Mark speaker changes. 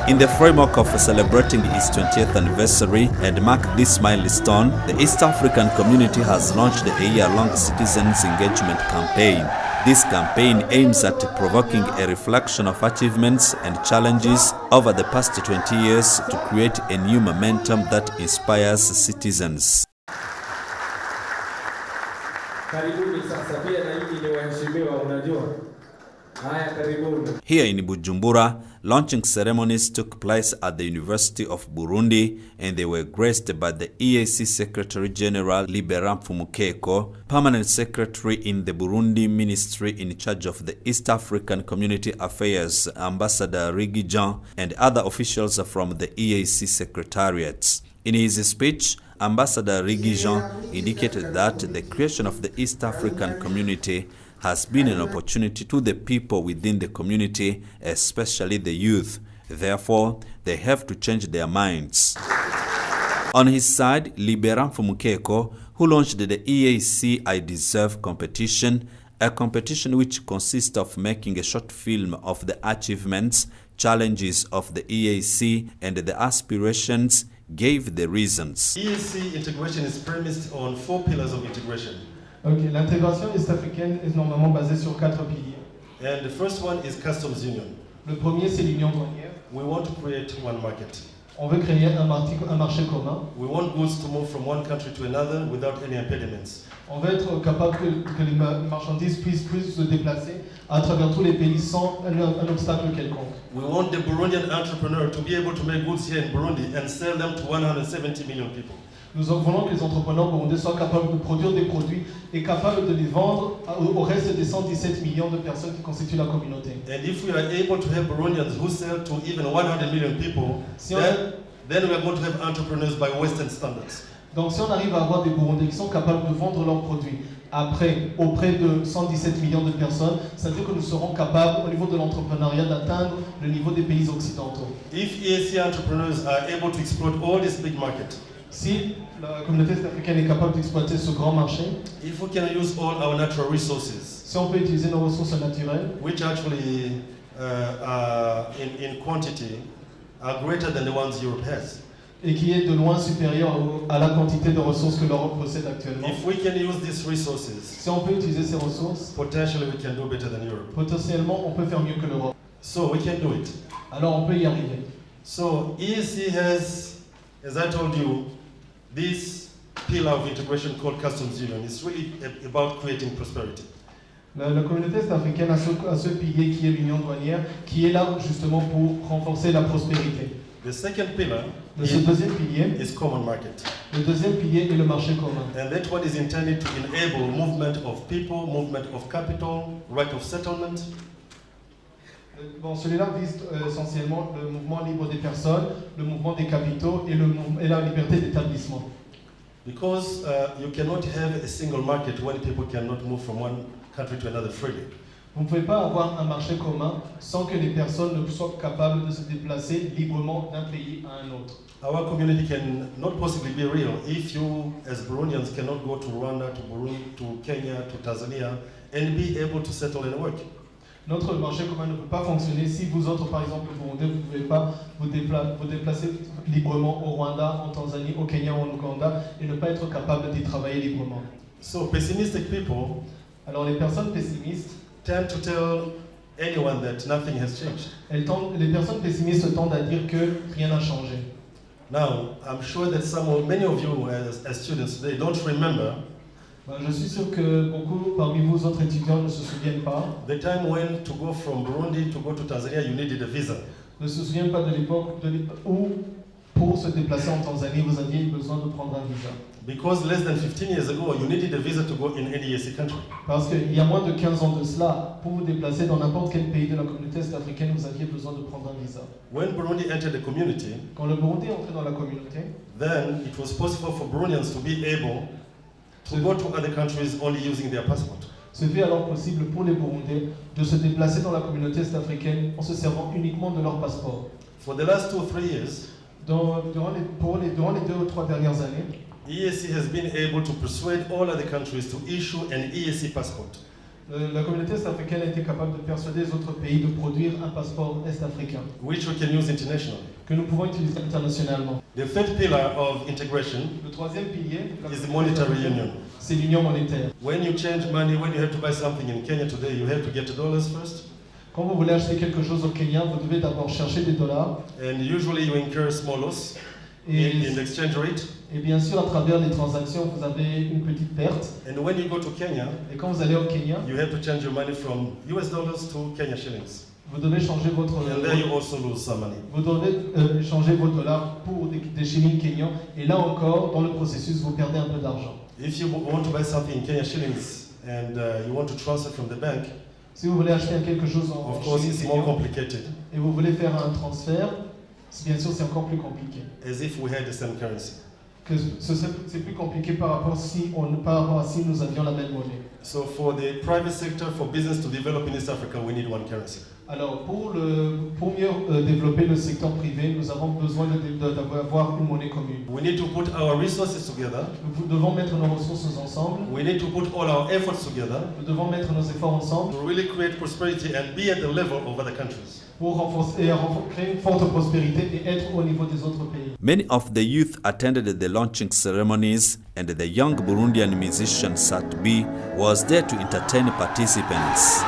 Speaker 1: In the framework of celebrating its 20th anniversary and mark this milestone, the East African community has launched a year-long citizens engagement campaign. This campaign aims at provoking a reflection of achievements and challenges over the past 20 years to create a new momentum that inspires citizens. Here in Bujumbura, launching ceremonies took place at the University of Burundi, and they were graced by the EAC Secretary General Libera Mfumukeko, Permanent Secretary in the Burundi Ministry in charge of the East African Community Affairs, Ambassador Rigi Jean, and other officials from the EAC Secretariats. In his speech, Ambassador Rigi Jean indicated that the creation of the East African community has been an opportunity to the people within the community, especially the youth. Therefore, they have to change their minds. On his side, Libera Mfumukeko, who launched the EACiDeserve competition, a competition which consists of making a short film of the achievements, challenges of the EAC and the aspirations, gave the reasons.
Speaker 2: EAC integration is premised on 4 pillars of integration.
Speaker 3: Okay, l'intégration est-africaine est normalement basée sur 4 piliers.
Speaker 2: And the first one is customs union.
Speaker 3: Le premier, c'est l'union douanière.
Speaker 2: We want to create one market.
Speaker 3: On veut créer un marché commun.
Speaker 2: We want goods to move from one country to another without any impediments.
Speaker 3: On veut être capable que les marchandises puissent se déplacer à travers tous les pays sans un obstacle quelconque.
Speaker 2: We want the Burundian entrepreneur to be able to make goods here in Burundi and sell them to 170 million people.
Speaker 3: Nous voulons que les entrepreneurs burundais soient capables de produire des produits et capables de les vendre au reste des 117 millions de personnes qui constituent la communauté.
Speaker 2: And if we are able to have Burundians who sell to even 100 million people, then we are going to have entrepreneurs by Western standards.
Speaker 3: Donc si on arrive à avoir des Burundais qui sont capables de vendre leurs produits auprès de 117 millions de personnes, ça veut dire que nous serons capables, au niveau de l'entrepreneuriat, d'atteindre le niveau des pays occidentaux.
Speaker 2: If EAC entrepreneurs are able to exploit all this big market,
Speaker 3: si la communauté africaine est capable d'exploiter ce grand marché,
Speaker 2: if we can use all our natural resources,
Speaker 3: si on peut utiliser nos ressources naturelles,
Speaker 2: which actually in quantity are greater than the ones Europe has,
Speaker 3: et qui est de loin supérieur à la quantité de ressources que l'Europe possède actuellement.
Speaker 2: If we can use these resources,
Speaker 3: si on peut utiliser ces ressources,
Speaker 2: potentially we can do better than Europe.
Speaker 3: Potentiellement, on peut faire mieux que l'Europe.
Speaker 2: So we can do it.
Speaker 3: Alors on peut y arriver.
Speaker 2: So EAC has, as I told you, this pillar of integration called customs union. It's really about creating prosperity.
Speaker 3: La communauté est-africaine a ce pilier qui est l'union douanière, qui est là justement pour renforcer la prospérité.
Speaker 2: The second pillar
Speaker 3: deuxième pilier
Speaker 2: is common market.
Speaker 3: Le deuxième pilier est le marché commun.
Speaker 2: And that one is intended to enable movement of people, movement of capital, right of settlement.
Speaker 3: Bon, celui-là vise essentiellement le mouvement libre des personnes, le mouvement des capitaux et la liberté d'établissement.
Speaker 2: Because you cannot have a single market when people cannot move from one country to another freely.
Speaker 3: Vous ne pouvez pas avoir un marché commun sans que les personnes ne soient capables de se déplacer librement d'un pays à un autre.
Speaker 2: Our community can not possibly be real if you, as Burundians, cannot go to Rwanda, to Burundi, to Kenya, to Tanzania, and be able to settle and work.
Speaker 3: Notre marché commun ne peut pas fonctionner si vous autres, par exemple, Burundais, vous ne pouvez pas vous déplacer librement au Rwanda, en Tanzanie, au Kenya ou en Ouganda et ne pas être capable d'y travailler librement.
Speaker 2: So pessimistic people,
Speaker 3: alors les personnes pessimistes
Speaker 2: tend to tell anyone that nothing has changed.
Speaker 3: Les personnes pessimistes tendent à dire que rien n'a changé.
Speaker 2: Now, I'm sure that many of you as students today don't remember.
Speaker 3: Je suis sûr que beaucoup parmi vous autres étudiants ne se souviennent pas.
Speaker 2: The time when to go from Burundi to go to Tanzania, you needed a visa.
Speaker 3: Ne se souviennent pas de l'époque où, pour se déplacer en Tanzanie, vous aviez besoin de prendre un visa.
Speaker 2: Because less than 15 years ago, you needed a visa to go in any EAC country.
Speaker 3: Parce qu'il y a moins de 15 ans de cela, pour vous déplacer dans n'importe quel pays de la communauté est-africaine, vous aviez besoin de prendre un visa.
Speaker 2: When Burundi entered the community,
Speaker 3: quand le Burundi est entré dans la communauté,
Speaker 2: then it was possible for Burundians to be able to go to other countries only using their passport.
Speaker 3: Ce fut alors possible pour les Burundais de se déplacer dans la communauté est-africaine en se servant uniquement de leur passeport.
Speaker 2: For the last 2 or 3 years,
Speaker 3: durant les 2 ou 3 dernières années,
Speaker 2: EAC has been able to persuade all other countries to issue an EAC passport.
Speaker 3: La communauté est-africaine a été capable de persuader les autres pays de produire un passeport est-africain
Speaker 2: which we can use internationally.
Speaker 3: que nous pouvons utiliser internationalement.
Speaker 2: The third pillar of integration
Speaker 3: Le troisième pilier,
Speaker 2: is the monetary union.
Speaker 3: c'est l'union monétaire.
Speaker 2: When you change money, when you have to buy something in Kenya today, you have to get dollars first.
Speaker 3: Quand vous voulez acheter quelque chose au Kenya, vous devez d'abord chercher des dollars.
Speaker 2: And usually you incur small loss in the exchange rate.
Speaker 3: Et bien sûr, à travers les transactions, vous avez une petite perte.
Speaker 2: And when you go to Kenya,
Speaker 3: Et quand vous allez au Kenya,
Speaker 2: you have to change your money from US dollars to Kenya shillings.
Speaker 3: vous devez changer votre
Speaker 2: And there you also lose some money.
Speaker 3: vous devez changer vos dollars pour des shillings kenyans. Et là encore, dans le processus, vous perdez un peu d'argent.
Speaker 2: If you want to buy something in Kenya shillings and you want to transfer from the bank,
Speaker 3: Si vous voulez acheter quelque chose en
Speaker 2: of course
Speaker 3: shillings
Speaker 2: it's more
Speaker 3: kenyans
Speaker 2: complicated,
Speaker 3: et vous voulez faire un transfert, bien sûr, c'est encore plus compliqué.
Speaker 2: as if we had the same currency.
Speaker 3: C'est plus compliqué par rapport à si nous avions la même monnaie.
Speaker 2: So for the private sector, for business to develop in East Africa, we need one currency.
Speaker 3: Alors, pour mieux développer le secteur privé, nous avons besoin d'avoir une monnaie commune.
Speaker 2: We need to put our resources together.
Speaker 3: Nous devons mettre nos ressources ensemble.
Speaker 2: We need to put all our efforts together
Speaker 3: Nous devons mettre nos efforts ensemble
Speaker 2: to really create prosperity and be at the level of other countries.
Speaker 3: pour créer une forte prospérité et être au niveau des autres pays.
Speaker 1: Many of the youth attended the launching ceremonies, and the young Burundian musician Sat B was there to entertain participants.